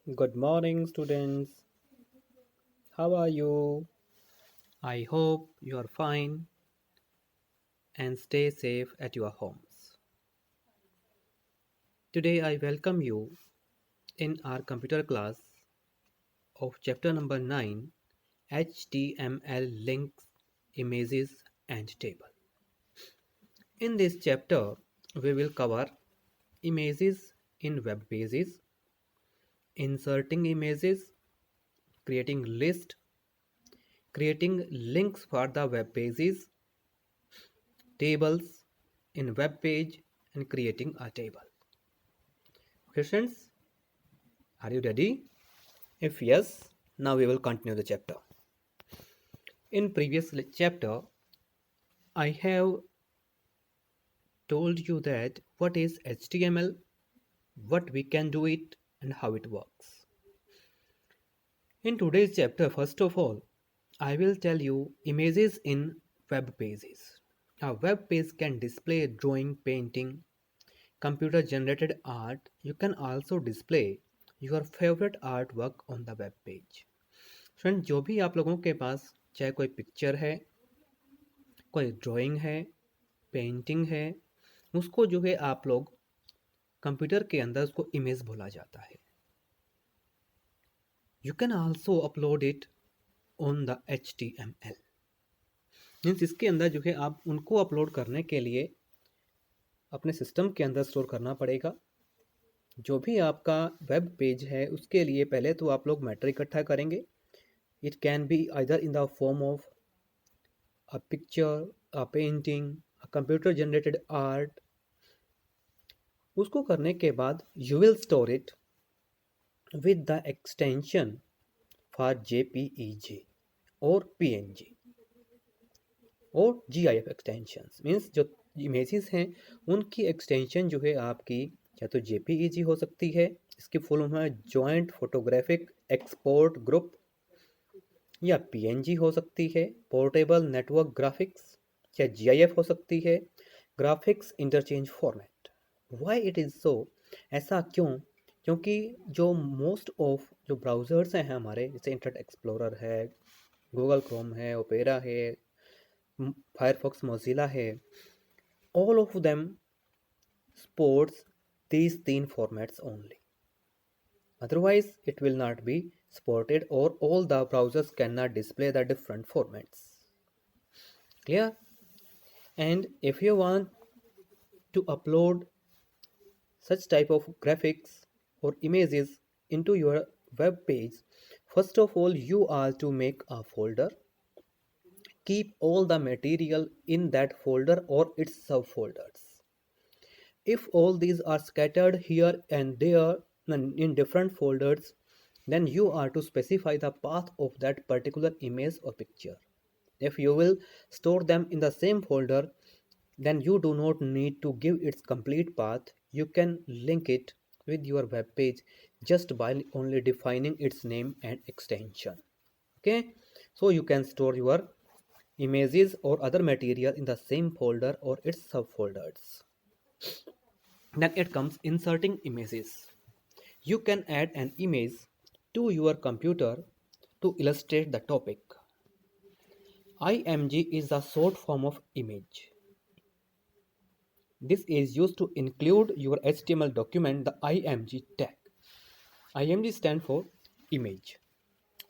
Good morning, students. How are you? I hope you are fine and stay safe at your homes. Today, I welcome you in our computer class of chapter number 9 HTML links, images, and table. In this chapter, we will cover images in web pages, inserting images, creating list, creating links for the web pages, tables in web page, and creating a table. Questions? Are you ready? If yes, now we will continue the chapter. In previous chapter, I have told you that what is HTML, what we can do it, and how it works. In today's chapter, first of all, I will tell you images in web pages. A web page can display drawing, painting, computer generated art. You can also display your favorite artwork on the web page. Friend जो भी आप लोगों के पास चाहे कोई picture है, कोई drawing है, पेंटिंग है, उसको जो है आप लोग कंप्यूटर के अंदर उसको इमेज बोला जाता है. You can also upload it on the HTML. Means इसके अंदर जो है आप उनको अपलोड करने के लिए अपने सिस्टम के अंदर स्टोर करना पड़ेगा. जो भी आपका वेब पेज है उसके लिए पहले तो आप लोग मैटर इकट्ठा करेंगे. It can be either in the form of a picture, a painting, a computer generated art. उसको करने के बाद you will store it with the extension for JPEG or PNG और GIF extensions. मीन्स जो images हैं उनकी extension जो है आपकी या तो JPEG हो सकती है, इसकी फुल फॉर्म है जॉइंट फोटोग्राफिक एक्सपोर्ट ग्रुप, या PNG हो सकती है पोर्टेबल नेटवर्क ग्राफिक्स, या GIF हो सकती है graphics interchange format. Why it is so? ऐसा क्यों? क्योंकि जो मोस्ट ऑफ जो ब्राउज़र्स हैं हमारे, जैसे इंटरनेट एक्सप्लोरर है, गूगल क्रोम है, ओपेरा है, फायरफॉक्स मोजिला है, all of them supports these 3 formats only. Otherwise, it will not be supported, or all the browsers cannot display the different formats. Clear? And if you want to upload such type of graphics or images into your web page, first of all you are to make a folder. Keep all the material in that folder or its subfolders. If all these are scattered here and there in different folders, then you are to specify the path of that particular image or picture. If you will store them in the same folder, then you do not need to give its complete path. You can link it with your web page just by only defining its name and extension. Okay, so you can store your images or other material in the same folder or its subfolders. Then it comes inserting images. You can add an image to your computer to illustrate the topic. IMG is the short form of image. This is used to include your HTML document the IMG tag. IMG stand for image.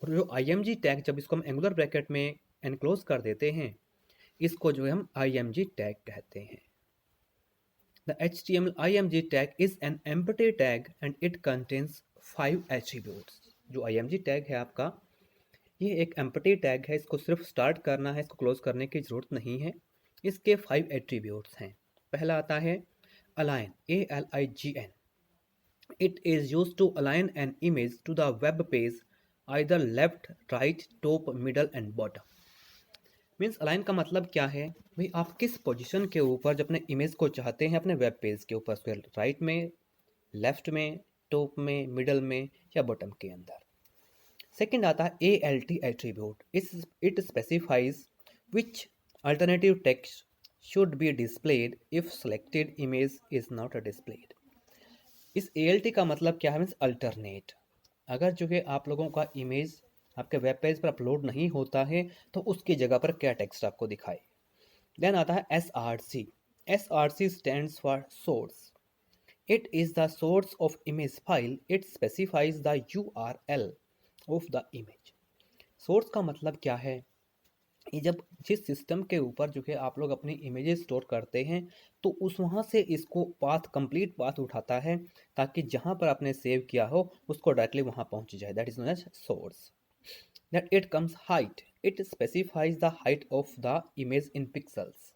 और जो IMG tag जब इसको हम angular bracket में enclose कर देते हैं, इसको जो है हम IMG टैग कहते हैं. The HTML IMG tag is an empty tag and it contains 5 attributes. जो IMG टैग है आपका, ये एक empty टैग है, इसको सिर्फ स्टार्ट करना है, इसको क्लोज करने की ज़रूरत नहीं है. इसके 5 एट्रीब्यूट्स हैं. पहला आता है align, ALIGN. It is used to align an image to the web page either left, right, top, middle and bottom. Means align का मतलब क्या है भाई, आप किस पोजीशन के ऊपर जब अपने इमेज को चाहते हैं अपने वेब पेज के ऊपर, राइट में, लेफ्ट में, टॉप में, मिडल में या बॉटम के अंदर. सेकंड आता है ALT attribute. It specifies which alternative text should be displayed if selected image is not displayed. इस ALT का मतलब क्या है? Means alternate. अगर जो है आप लोगों का इमेज आपके वेब पेज पर अपलोड नहीं होता है तो उसकी जगह पर क्या टेक्स्ट आपको दिखाए। देन आता है SRC। SRC stands for source. It is the source of image file. It specifies the URL of the image. Source का मतलब क्या है, ये जब जिस सिस्टम के ऊपर जो है आप लोग अपनी इमेजेस स्टोर करते हैं तो उस वहाँ से इसको पाथ कंप्लीट पाथ उठाता है ताकि जहाँ पर आपने सेव किया हो उसको डायरेक्टली वहाँ पहुँच जाए। That is known as source. That it comes height. It specifies the height of the image in pixels.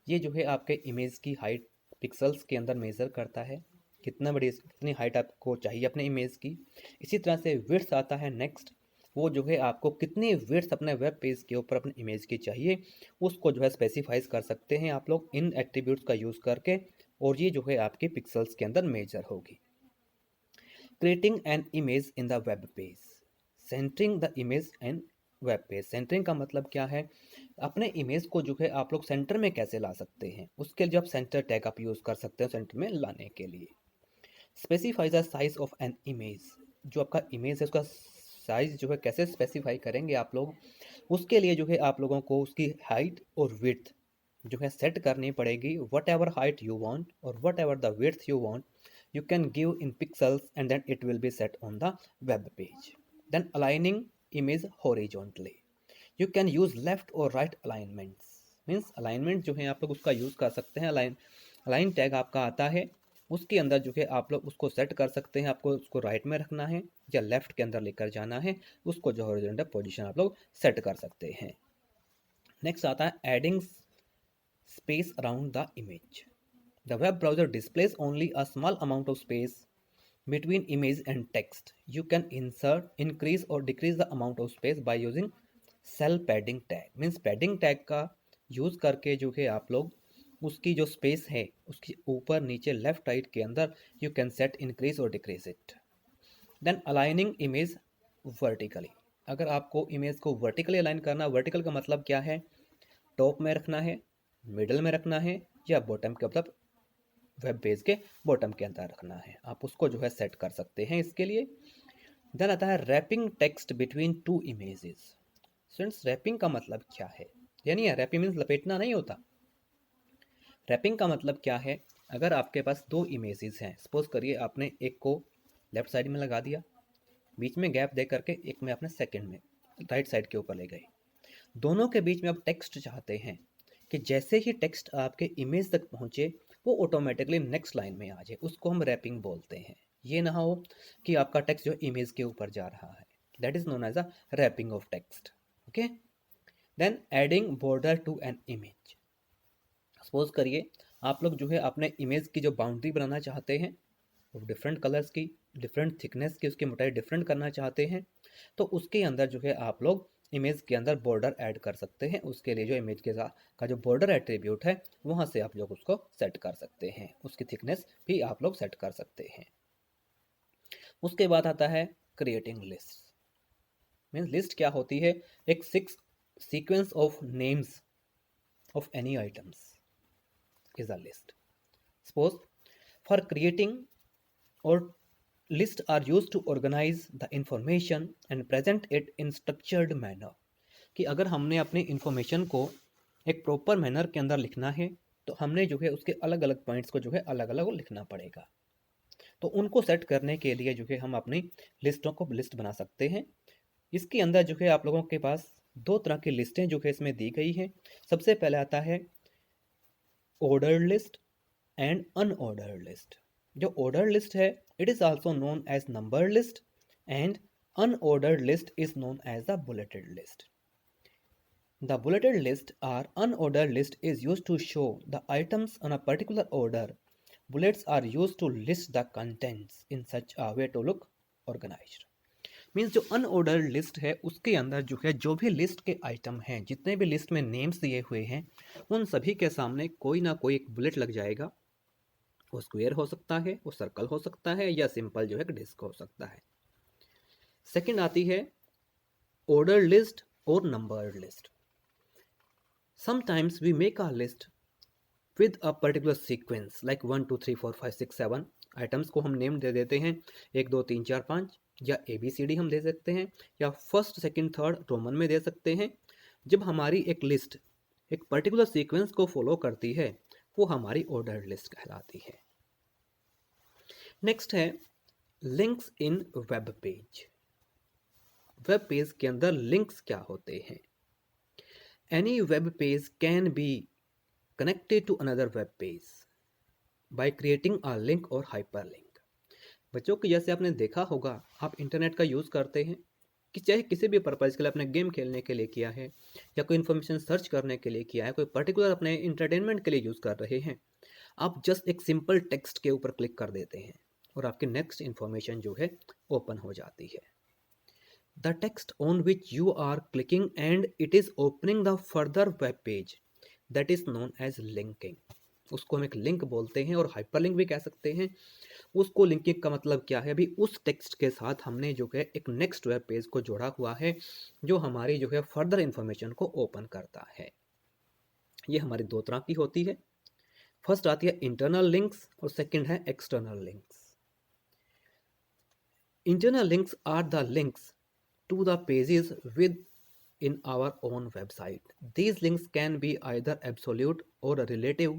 ये जो है आपके इमेज की हाइट पिक्सल्स के अंदर मेज़र करता है, कितना बड़ी कितनी हाइट आपको चाहिए अपने इमेज की। इसी तरह से विड्थ आता है नेक्स्ट। वो जो है आपको कितनी विड्थ अपने वेब पेज के ऊपर अपने इमेज की चाहिए उसको जो है स्पेसिफाइज कर सकते हैं आप लोग इन एट्रीब्यूट्स का यूज़ करके, और ये जो है आपके पिक्सल्स के अंदर मेजर होगी। Creating an image in the web page. Centring the image and web page. Centring का मतलब क्या है, अपने इमेज को जो है आप लोग सेंटर में कैसे ला सकते हैं, उसके लिए आप सेंटर टैग आप यूज़ कर सकते हैं सेंटर में लाने के लिए। Specify the size of an image. जो आपका इमेज है उसका साइज जो है कैसे स्पेसिफाई करेंगे आप लोग, उसके लिए जो है आप लोगों को उसकी हाइट और विड्थ जो है सेट करनी पड़ेगी। Whatever height you want or whatever the width you want you can give in pixels and then it will be set on the web page. Then aligning image horizontally. You can use left or right alignments. Means alignment जो है आप लोग उसका use कर सकते हैं। Align tag आपका आता है, उसके अंदर जो है आप लोग उसको सेट कर सकते हैं। आपको उसको राइट में रखना है या लेफ्ट के अंदर लेकर जाना है, उसको जो हॉरिजॉन्टल पोजीशन आप लोग सेट कर सकते हैं। नेक्स्ट आता है adding space around the image. The web browser displays only a small amount of space between image and text. You can insert, increase or decrease the amount of space by using cell padding tag. Means padding tag का use करके जो है आप लोग उसकी जो space है उसकी ऊपर नीचे लेफ्ट राइट के अंदर यू कैन सेट इंक्रीज और decrease it. Then aligning image vertically. अगर आपको इमेज को वर्टिकली अलाइन करना, वर्टिकल का मतलब क्या है, टॉप में रखना है, मिडल में रखना है या बॉटम के मतलब वेब पेज के बॉटम के अंदर रखना है, आप उसको जो है सेट कर सकते हैं इसके लिए। देन आता है wrapping text between two images. Friends wrapping का मतलब क्या है, यानी रैपिंग मीन्स लपेटना नहीं होता। रैपिंग का मतलब क्या है, अगर आपके पास दो इमेजेस हैं, सपोज करिए आपने एक को लेफ्ट साइड में लगा दिया, बीच में गैप दे करके एक में आपने सेकंड में राइट साइड के ऊपर ले गए, दोनों के बीच में आप टेक्स्ट चाहते हैं कि जैसे ही टेक्स्ट आपके इमेज तक पहुंचे वो ऑटोमेटिकली नेक्स्ट लाइन में आ जाए, उसको हम रैपिंग बोलते हैं। ये ना हो कि आपका टेक्स्ट जो इमेज के ऊपर जा रहा है, that is known as a wrapping of text. Okay. Then adding border to an image. Suppose करिए आप लोग जो है अपने इमेज की जो बाउंड्री बनाना चाहते हैं वो डिफरेंट कलर्स की, डिफरेंट थिकनेस की, उसकी मोटाई डिफरेंट करना चाहते हैं, तो उसके अंदर जो है आप लोग इमेज के अंदर बॉर्डर ऐड कर सकते हैं। उसके लिए जो इमेज के का जो बॉर्डर एट्रीब्यूट है वहाँ से आप लोग उसको सेट कर सकते हैं, उसकी थिकनेस भी आप लोग सेट कर सकते हैं। उसके बाद आता है क्रिएटिंग लिस्ट। मीन्स लिस्ट क्या होती है, एक sequence of names of any items is a list. Suppose for creating or lists are used to organize the information and present it in structured manner। कि अगर हमने अपनी इंफॉर्मेशन को एक प्रॉपर मैनर के अंदर लिखना है तो हमने जो है उसके अलग अलग पॉइंट्स को जो है अलग अलग लिखना पड़ेगा। तो उनको सेट करने के लिए जो है हम अपनी लिस्टों को लिस्ट बना सकते हैं। इसके अंदर जो है आप लोगों के पास दो तरह की लिस्टें जो है इसमें दी गई हैं। सबसे पहले आता है ordered list and unordered list. जो ऑर्डर लिस्ट है it is also known as number list and unordered list is known as the bulleted list. The bulleted list are unordered list is used to show the items on a particular order. Bullets are used to list the contents in such a way to look organised. Means जो अनऑर्डर्ड लिस्ट है उसके अंदर जो है जो भी लिस्ट के आइटम हैं, जितने भी लिस्ट में नेम्स दिए हुए हैं, उन सभी के सामने कोई ना कोई एक बुलेट लग जाएगा। वो स्क्वायर हो सकता है, वो सर्कल हो सकता है या सिंपल जो है डिस्क हो सकता है। सेकंड आती है ऑर्डर लिस्ट और numbered list. Sometimes we make a list with a particular sequence like 1 2 3 4 5 6 7 items को हम नेम दे देते हैं 1 2 3 4 5 या ABCD हम दे सकते हैं या फर्स्ट सेकंड थर्ड रोमन में दे सकते हैं। जब हमारी एक लिस्ट एक पर्टिकुलर सीक्वेंस को फॉलो करती है वो हमारी ऑर्डर्ड लिस्ट कहलाती है। नेक्स्ट है links in web page. Web page के अंदर लिंक्स क्या होते हैं? Any web page can be connected to another web page by creating a link और हाइपरलिंक। बच्चों की जैसे आपने देखा होगा आप इंटरनेट का यूज़ करते हैं कि चाहे किसी भी पर्पज़ के लिए, अपने गेम खेलने के लिए किया है या कोई इन्फॉर्मेशन सर्च करने के लिए किया है, कोई पर्टिकुलर अपने इंटरटेनमेंट के लिए यूज़ कर रहे हैं, आप जस्ट एक सिंपल टेक्स्ट के ऊपर क्लिक कर देते हैं और आपकी नेक्स्ट इन्फॉर्मेशन जो है ओपन हो जाती है। The text on which you are clicking and it is opening the further web page that is known as linking. उसको हम एक लिंक बोलते हैं और हाइपरलिंक भी कह सकते हैं। उसको लिंकिंग का मतलब क्या है? अभी उस टेक्स्ट के साथ हमने जो है एक नेक्स्ट वेब पेज को जोड़ा हुआ है जो हमारी जो है फर्दर इंफॉर्मेशन को ओपन करता है। ये हमारी दो तरह की होती है। फर्स्ट आती है इंटरनल लिंक्स और सेकंड है external links. Internal links are the links to the pages with in our own website. These links can be either absolute or a relative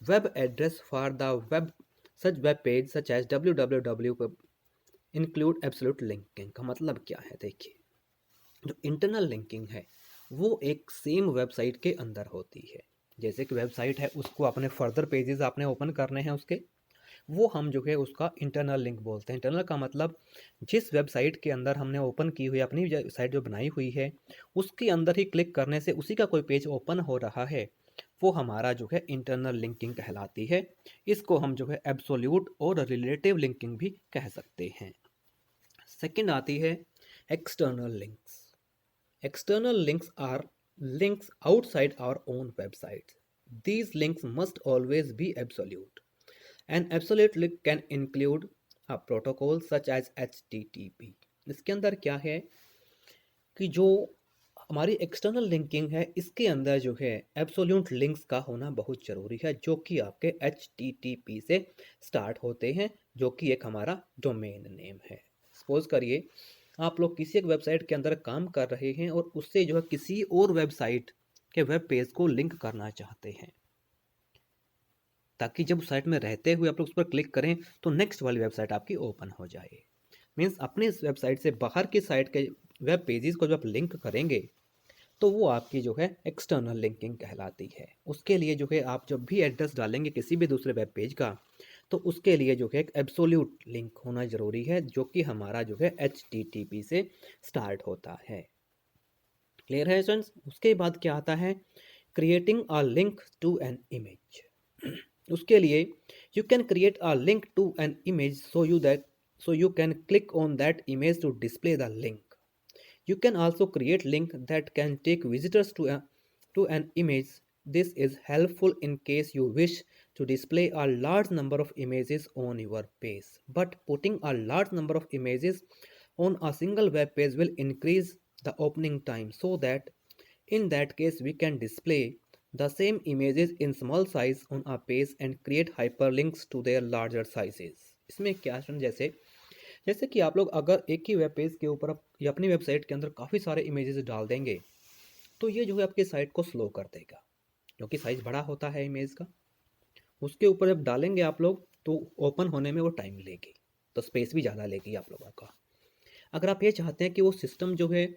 web address for the web such web page such as www include absolute linking। का मतलब क्या है? देखिए, जो internal linking है वो एक same website के अंदर होती है। जैसे कि वेबसाइट है उसको अपने फर्दर पेजेस आपने ओपन करने हैं उसके, वो हम जो है उसका इंटरनल लिंक बोलते हैं। इंटरनल का मतलब जिस वेबसाइट के अंदर हमने ओपन की हुई अपनी साइट जो बनाई हुई है उसके अंदर ही क्लिक करने से उसी का कोई पेज ओपन हो रहा है, वो हमारा जो है इंटरनल लिंकिंग कहलाती है। इसको हम जो है एब्सोल्यूट और रिलेटिव लिंकिंग भी कह सकते हैं। सेकंड आती है external links. External links are links outside our own website. These links must always be absolute. An absolute link can include a protocol such as HTTP। इसके अंदर क्या है कि जो हमारी एक्सटर्नल लिंकिंग है इसके अंदर जो है एब्सोल्यूट लिंक्स का होना बहुत ज़रूरी है जो कि आपके HTTP से स्टार्ट होते हैं, जो कि एक हमारा डोमेन नेम है। सपोज करिए आप लोग किसी एक वेबसाइट के अंदर काम कर रहे हैं और उससे जो है किसी और वेबसाइट के वेब पेज को लिंक करना चाहते हैं ताकि जब उस साइट में रहते हुए आप लोग उस पर क्लिक करें तो नेक्स्ट वाली वेबसाइट आपकी ओपन हो जाए। मीन्स अपने इस वेबसाइट से बाहर की साइट के वेब पेजेस को जब आप लिंक करेंगे तो वो आपकी जो है एक्सटर्नल लिंकिंग कहलाती है। उसके लिए जो है आप जब भी एड्रेस डालेंगे किसी भी दूसरे वेब पेज का तो उसके लिए जो है एक एब्सोल्यूट लिंक होना ज़रूरी है जो कि हमारा जो है HTTP से स्टार्ट होता है। क्लियर है स्टूडेंट्स? उसके बाद क्या आता है creating a link to an image. उसके लिए you can create a link to an image so you can click on that image to display the link. You can also create link that can take visitors to an image. This is helpful in case you wish to display a large number of images on your page, but putting a large number of images on a single web page will increase the opening time, so that in that case we can display the same images in small size on a page and create hyperlinks to their larger sizes। इसमें क्या है, जैसे कि आप लोग अगर एक ही web page के ऊपर या अपनी वेबसाइट के अंदर काफ़ी सारे इमेजेस डाल देंगे तो ये जो है आपकी साइट को स्लो कर देगा क्योंकि साइज़ बड़ा होता है इमेज का। उसके ऊपर जब डालेंगे आप लोग तो ओपन होने में वो टाइम लेगी, तो स्पेस भी ज़्यादा लेगी आप लोगों का। अगर आप ये चाहते हैं कि वो सिस्टम जो है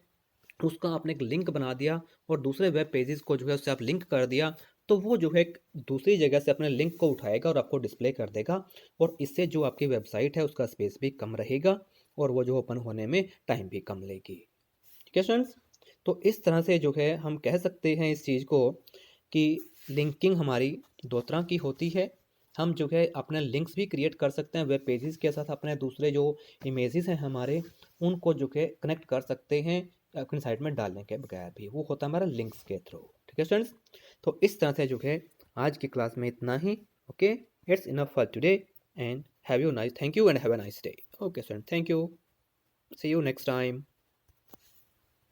उसका आपने एक लिंक बना दिया और दूसरे वेब पेजेस को जो है उससे आप लिंक कर दिया तो वो जो है एक दूसरी जगह से अपने लिंक को उठाएगा और आपको डिस्प्ले कर देगा और इससे जो आपकी वेबसाइट है उसका स्पेस भी कम रहेगा और वो जो ओपन होने में टाइम भी कम लेगी। ठीक है स्टूडेंट्स? तो इस तरह से जो है हम कह सकते हैं इस चीज़ को कि लिंकिंग हमारी दो तरह की होती है। हम जो है अपने लिंक्स भी क्रिएट कर सकते हैं वेब पेजेस के साथ, अपने दूसरे जो इमेजेस हैं हमारे उनको जो है कनेक्ट कर सकते हैं अपनी साइट में डालने के बगैर भी, वो होता है हमारा लिंक्स के थ्रू। ठीक है स्टूडेंट्स? तो इस तरह से जो है आज की क्लास में इतना ही। Okay, it's enough for today and have you nice, thank you and have a nice day. Okay student, thank you, see you next time.